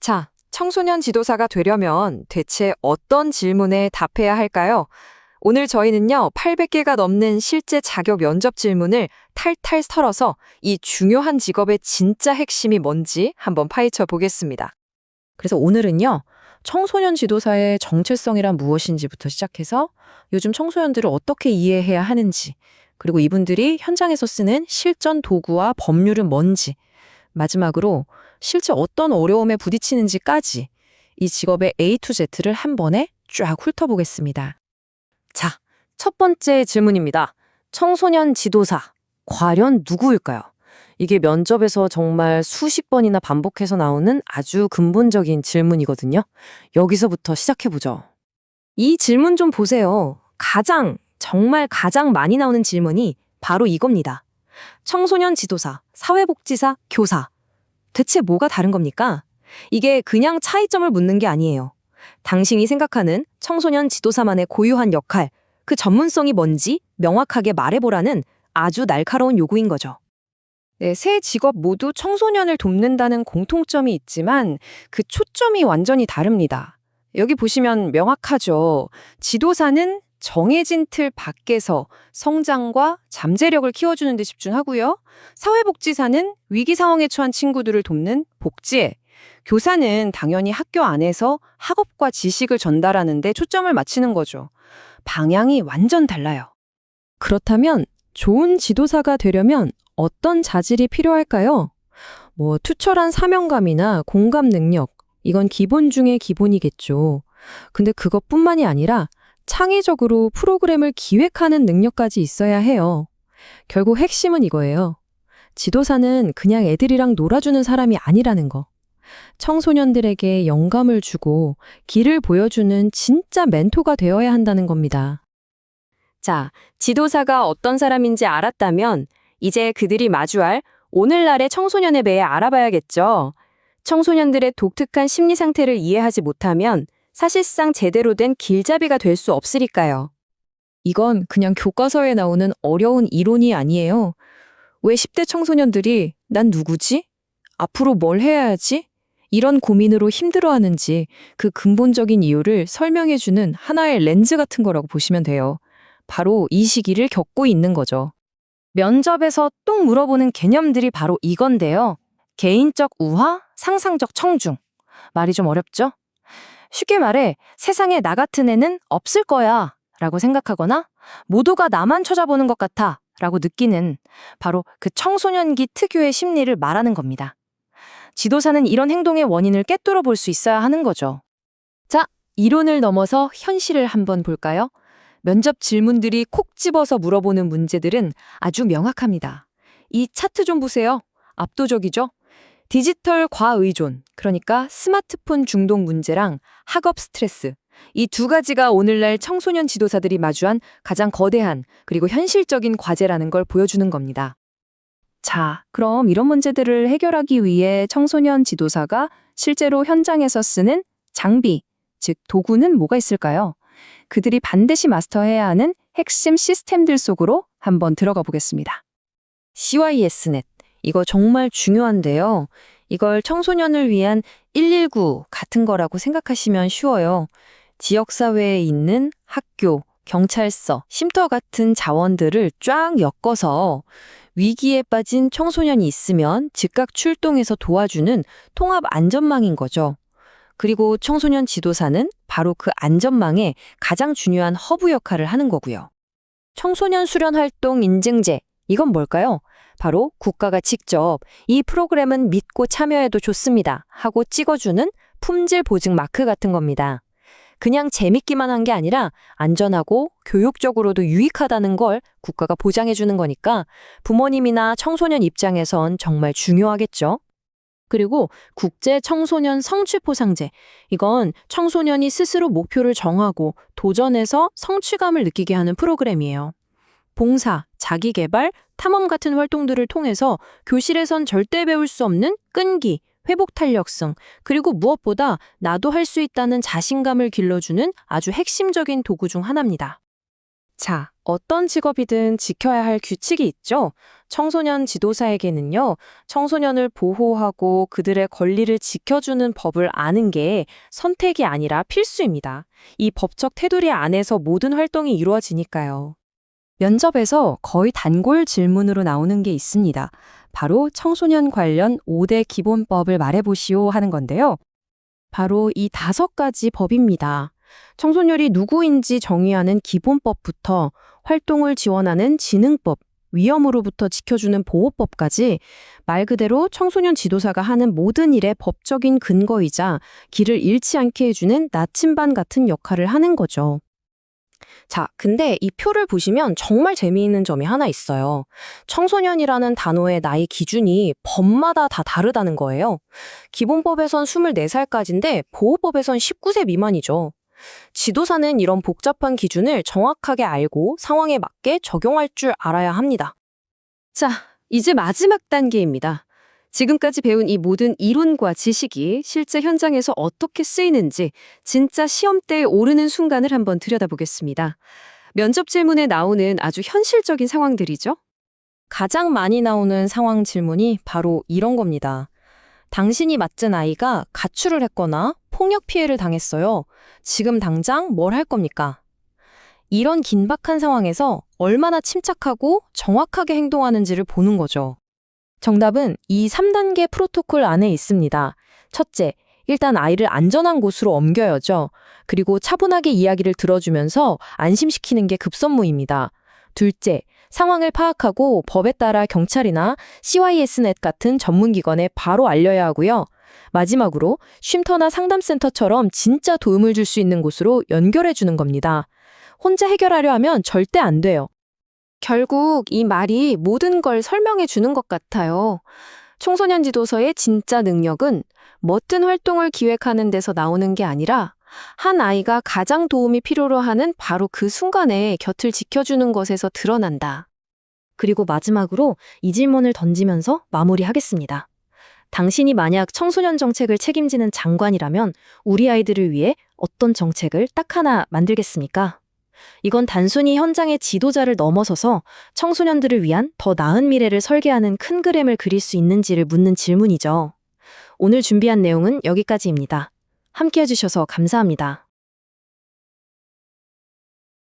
자, 청소년 지도사가 되려면 대체 어떤 질문에 답해야 할까요? 오늘 저희는요, 800개가 넘는 실제 자격 면접 질문을 탈탈 털어서 이 중요한 직업의 진짜 핵심이 뭔지 한번 파헤쳐 보겠습니다. 그래서 오늘은요, 청소년 지도사의 정체성이란 무엇인지부터 시작해서 요즘 청소년들을 어떻게 이해해야 하는지, 그리고 이분들이 현장에서 쓰는 실전 도구와 법률은 뭔지, 마지막으로 실제 어떤 어려움에 부딪히는지까지 이 직업의 A to Z를 한 번에 쫙 훑어보겠습니다. 자, 첫 번째 질문입니다. 청소년 지도사, 과연 누구일까요? 이게 면접에서 정말 수십 번이나 반복해서 나오는 아주 근본적인 질문이거든요. 여기서부터 시작해보죠. 이 질문 좀 보세요. 정말 가장 많이 나오는 질문이 바로 이겁니다. 청소년 지도사, 사회복지사, 교사. 대체 뭐가 다른 겁니까? 이게 그냥 차이점을 묻는 게 아니에요. 당신이 생각하는 청소년 지도사만의 고유한 역할, 그 전문성이 뭔지 명확하게 말해보라는 아주 날카로운 요구인 거죠. 네, 세 직업 모두 청소년을 돕는다는 공통점이 있지만 그 초점이 완전히 다릅니다. 여기 보시면 명확하죠. 지도사는 정해진 틀 밖에서 성장과 잠재력을 키워주는 데 집중하고요. 사회복지사는 위기 상황에 처한 친구들을 돕는 복지에, 교사는 당연히 학교 안에서 학업과 지식을 전달하는 데 초점을 맞추는 거죠. 방향이 완전 달라요. 그렇다면 좋은 지도사가 되려면 어떤 자질이 필요할까요? 투철한 사명감이나 공감 능력, 이건 기본 중에 기본이겠죠. 근데 그것뿐만이 아니라 창의적으로 프로그램을 기획하는 능력까지 있어야 해요. 결국 핵심은 이거예요. 지도사는 그냥 애들이랑 놀아주는 사람이 아니라는 거. 청소년들에게 영감을 주고 길을 보여주는 진짜 멘토가 되어야 한다는 겁니다. 자, 지도사가 어떤 사람인지 알았다면 이제 그들이 마주할 오늘날의 청소년에 대해 알아봐야겠죠. 청소년들의 독특한 심리 상태를 이해하지 못하면 사실상 제대로 된 길잡이가 될 수 없으니까요. 이건 그냥 교과서에 나오는 어려운 이론이 아니에요. 왜 10대 청소년들이 난 누구지? 앞으로 뭘 해야 하지? 이런 고민으로 힘들어하는지 그 근본적인 이유를 설명해주는 하나의 렌즈 같은 거라고 보시면 돼요. 바로 이 시기를 겪고 있는 거죠. 면접에서 또 물어보는 개념들이 바로 이건데요. 개인적 우화, 상상적 청중. 말이 좀 어렵죠? 쉽게 말해 세상에 나 같은 애는 없을 거야 라고 생각하거나 모두가 나만 쳐다보는 것 같아 라고 느끼는 바로 그 청소년기 특유의 심리를 말하는 겁니다. 지도사는 이런 행동의 원인을 꿰뚫어 볼 수 있어야 하는 거죠. 자, 이론을 넘어서 현실을 한번 볼까요? 면접 질문들이 콕 집어서 물어보는 문제들은 아주 명확합니다. 이 차트 좀 보세요. 압도적이죠? 디지털 과의존, 그러니까 스마트폰 중독 문제랑 학업 스트레스, 이 두 가지가 오늘날 청소년 지도사들이 마주한 가장 거대한 그리고 현실적인 과제라는 걸 보여주는 겁니다. 자, 그럼 이런 문제들을 해결하기 위해 청소년 지도사가 실제로 현장에서 쓰는 장비, 즉 도구는 뭐가 있을까요? 그들이 반드시 마스터해야 하는 핵심 시스템들 속으로 한번 들어가 보겠습니다. CYS넷. 이거 정말 중요한데요. 이걸 청소년을 위한 119 같은 거라고 생각하시면 쉬워요. 지역사회에 있는 학교, 경찰서, 쉼터 같은 자원들을 쫙 엮어서 위기에 빠진 청소년이 있으면 즉각 출동해서 도와주는 통합 안전망인 거죠. 그리고 청소년 지도사는 바로 그 안전망의 가장 중요한 허브 역할을 하는 거고요. 청소년 수련 활동 인증제, 이건 뭘까요? 바로 국가가 직접 이 프로그램은 믿고 참여해도 좋습니다 하고 찍어주는 품질 보증 마크 같은 겁니다. 그냥 재밌기만 한 게 아니라 안전하고 교육적으로도 유익하다는 걸 국가가 보장해주는 거니까 부모님이나 청소년 입장에선 정말 중요하겠죠. 그리고 국제 청소년 성취포상제. 이건 청소년이 스스로 목표를 정하고 도전해서 성취감을 느끼게 하는 프로그램이에요. 봉사, 자기개발, 탐험 같은 활동들을 통해서 교실에선 절대 배울 수 없는 끈기, 회복 탄력성, 그리고 무엇보다 나도 할 수 있다는 자신감을 길러주는 아주 핵심적인 도구 중 하나입니다. 자, 어떤 직업이든 지켜야 할 규칙이 있죠. 청소년 지도사에게는요, 청소년을 보호하고 그들의 권리를 지켜주는 법을 아는 게 선택이 아니라 필수입니다. 이 법적 테두리 안에서 모든 활동이 이루어지니까요. 면접에서 거의 단골 질문으로 나오는 게 있습니다. 바로 청소년 관련 5대 기본법을 말해보시오 하는 건데요. 바로 이 5가지 법입니다. 청소년이 누구인지 정의하는 기본법부터 활동을 지원하는 진흥법, 위험으로부터 지켜주는 보호법까지 말 그대로 청소년 지도사가 하는 모든 일의 법적인 근거이자 길을 잃지 않게 해주는 나침반 같은 역할을 하는 거죠. 자, 근데 이 표를 보시면 정말 재미있는 점이 하나 있어요. 청소년이라는 단어의 나이 기준이 법마다 다 다르다는 거예요. 기본법에선 24살까지인데 보호법에선 19세 미만이죠. 지도사는 이런 복잡한 기준을 정확하게 알고 상황에 맞게 적용할 줄 알아야 합니다. 자, 이제 마지막 단계입니다. 지금까지 배운 이 모든 이론과 지식이 실제 현장에서 어떻게 쓰이는지 진짜 시험대에 오르는 순간을 한번 들여다보겠습니다. 면접 질문에 나오는 아주 현실적인 상황들이죠. 가장 많이 나오는 상황 질문이 바로 이런 겁니다. 당신이 맡은 아이가 가출을 했거나 폭력 피해를 당했어요. 지금 당장 뭘 할 겁니까? 이런 긴박한 상황에서 얼마나 침착하고 정확하게 행동하는지를 보는 거죠. 정답은 이 3단계 프로토콜 안에 있습니다. 첫째, 일단 아이를 안전한 곳으로 옮겨야죠. 그리고 차분하게 이야기를 들어주면서 안심시키는 게 급선무입니다. 둘째, 상황을 파악하고 법에 따라 경찰이나 CYSnet 같은 전문기관에 바로 알려야 하고요. 마지막으로 쉼터나 상담센터처럼 진짜 도움을 줄 수 있는 곳으로 연결해 주는 겁니다. 혼자 해결하려 하면 절대 안 돼요. 결국 이 말이 모든 걸 설명해 주는 것 같아요. 청소년 지도서의 진짜 능력은 멋진 활동을 기획하는 데서 나오는 게 아니라 한 아이가 가장 도움이 필요로 하는 바로 그 순간에 곁을 지켜주는 것에서 드러난다. 그리고 마지막으로 이 질문을 던지면서 마무리하겠습니다. 당신이 만약 청소년 정책을 책임지는 장관이라면 우리 아이들을 위해 어떤 정책을 딱 하나 만들겠습니까? 이건 단순히 현장의 지도자를 넘어서서 청소년들을 위한 더 나은 미래를 설계하는 큰 그림을 그릴 수 있는지를 묻는 질문이죠. 오늘 준비한 내용은 여기까지입니다. 함께 해주셔서 감사합니다.